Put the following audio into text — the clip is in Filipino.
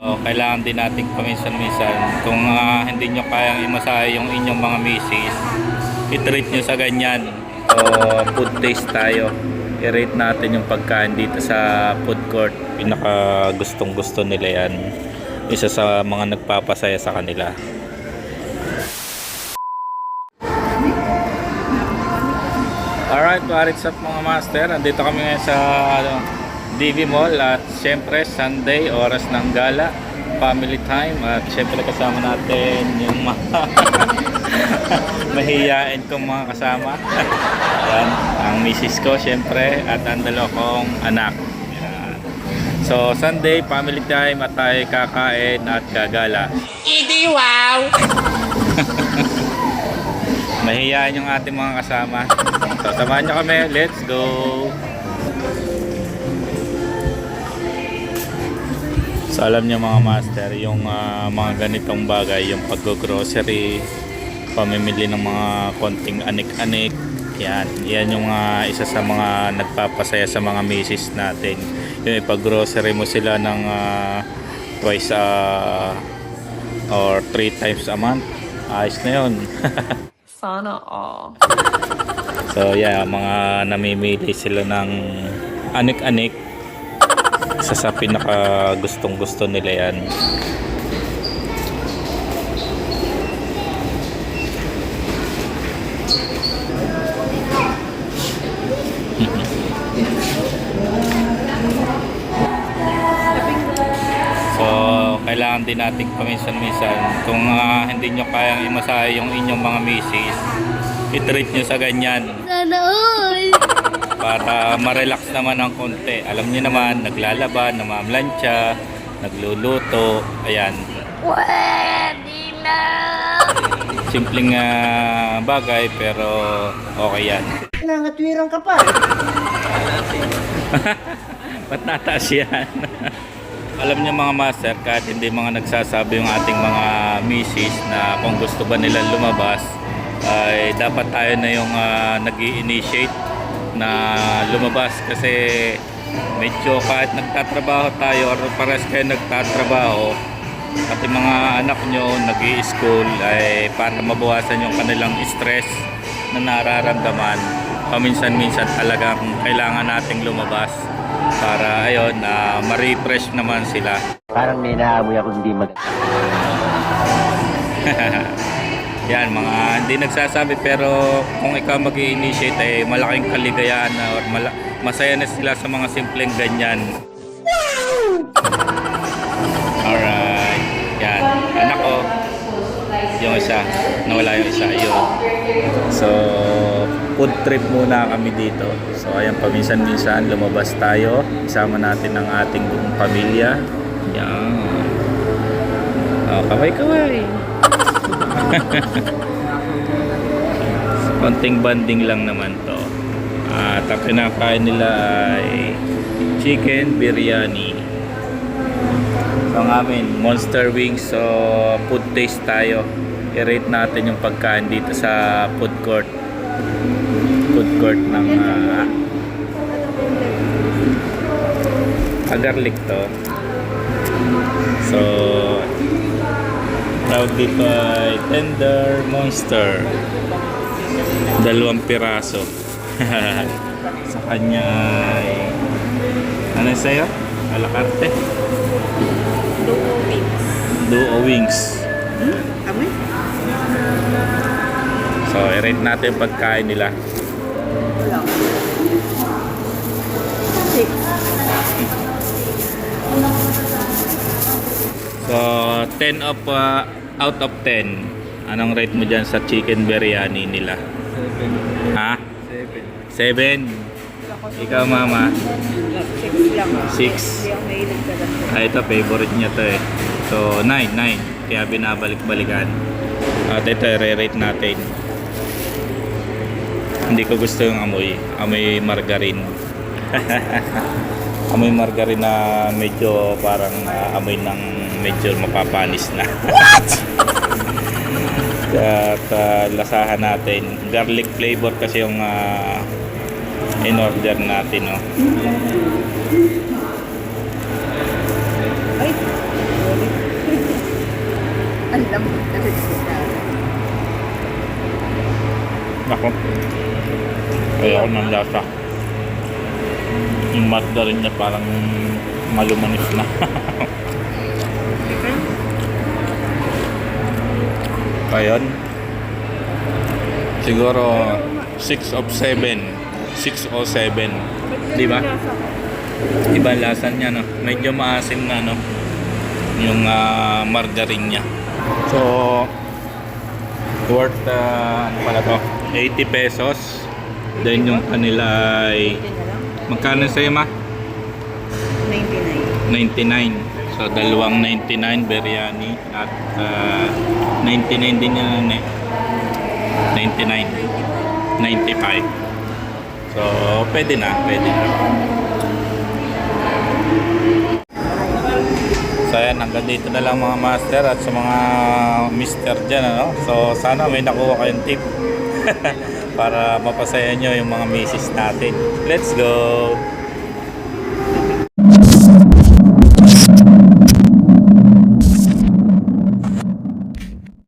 Kailangan din natin paminsan-minsan kung hindi nyo kayang imasahe yung inyong mga misis, i-treat nyo sa ganyan. Food taste tayo. I-rate natin yung pagkain dito sa food court. Pinaka gustong gusto nila yan. Isa sa mga nagpapasaya sa kanila. Alright, what's up mga master? Andito kami ngayon sa DV Mall at syempre Sunday, oras ng gala, family time, at syempre kasama natin yung mga mahihiyain kong mga kasama. Ayan, ang misis ko syempre at ang dalawa kong anak. Ayan. So Sunday, family time at tayo kakain at gagala. Idi wow! Mahihiyain yung ating mga kasama. So samahan nyo kami, let's go! So alam niyo mga master, yung mga ganitong bagay, yung pag-grocery, pamimili ng mga konting anik-anik, yan yung isa sa mga nagpapasaya sa mga misis natin. Yung ipag-grocery mo sila ng twice or 3 times a month, ayos na yun. Sana all. So yeah, mga namimili sila ng anik-anik. Isa sa pinaka gustong gusto nila yan. So kailangan din natin paminsan-minsan kung hindi nyo kayang imasahe yung inyong mga misis, i-treat nyo sa ganyan. Sana all! Para ma-relax naman ng konti. Alam niyo naman, naglalaba, namamlansya, nagluluto, ayan. Pwede na! Simpleng bagay pero okay yan. Nangatwirang ka pa. Ba't nataas yan? Alam niyo mga master, kahit hindi mga nagsasabi yung ating mga misis na kung gusto ba nila lumabas, ay dapat tayo na yung nag-i-initiate na lumabas, kasi medyo kahit nagtatrabaho tayo or pares kayo nagtatrabaho, pati mga anak nyo nag-i-school, ay para mabawasan yung kanilang stress na nararamdaman, paminsan-minsan talagang kailangan nating lumabas para ayun, ma-refresh naman sila. Parang may naamoy ako hindi Yan, mga hindi nagsasabi pero kung ikaw mag-i-initiate ay malaking kaligayahan na or masaya na sila sa mga simpleng ganyan. Alright, yan, anak ko yung isa, nawala yung isa, yun. So food trip muna kami dito. So ayan, paminsan-minsan lumabas tayo, isama natin ang ating buong pamilya. Yan, kaway-kaway. Konting banding lang naman to. At ang kinakain nila ay chicken biryani. So ang amin, monster wings. So food taste tayo. I-rate natin yung pagkain dito sa food court. Food court ng garlic to. So tawag dito ay tender monster, 2 piraso. Sa kanya ay ano sa'yo? Alakarte? Duo wings. Kami? So i-rate natin yung pagkain nila. So 10 of out of 10, anong rate mo dyan sa chicken biryani nila? 7. Ha? 7. Ikaw mama? 6 lang. 6. Ito favorite niya to eh. So 9. Kaya binabalik-balikan. At ito i-rate natin. Hindi ko gusto yung amoy margarine. Amoy margarine na medyo parang amoy ng medyo mapapanis na. What? At lasahan natin, garlic flavor kasi yung in order natin, no? Ay, Lambot kasi sila. Nako. Ayoko ng lasa. Yung masda rin niya parang malumanis na. Ayun. Siguro 6 of 7. 6 o 7. Di ba? Iba lasa niya, no? Medyo maasim na, no? Yung margarine niya. So, worth, ano pala to? 80 pesos. Then yung kanila ay, magkano sa'yo, ma? 99. 99. So, dalawang 99 biryani at 99 din yan, eh. 99. 95. So, pwede na, pwede na. So, ayan, hanggang dito na lang mga master at sa mga mister dyan, ano? So, sana may nakuha kayong tip para mapasaya nyo yung mga misis natin. Let's go!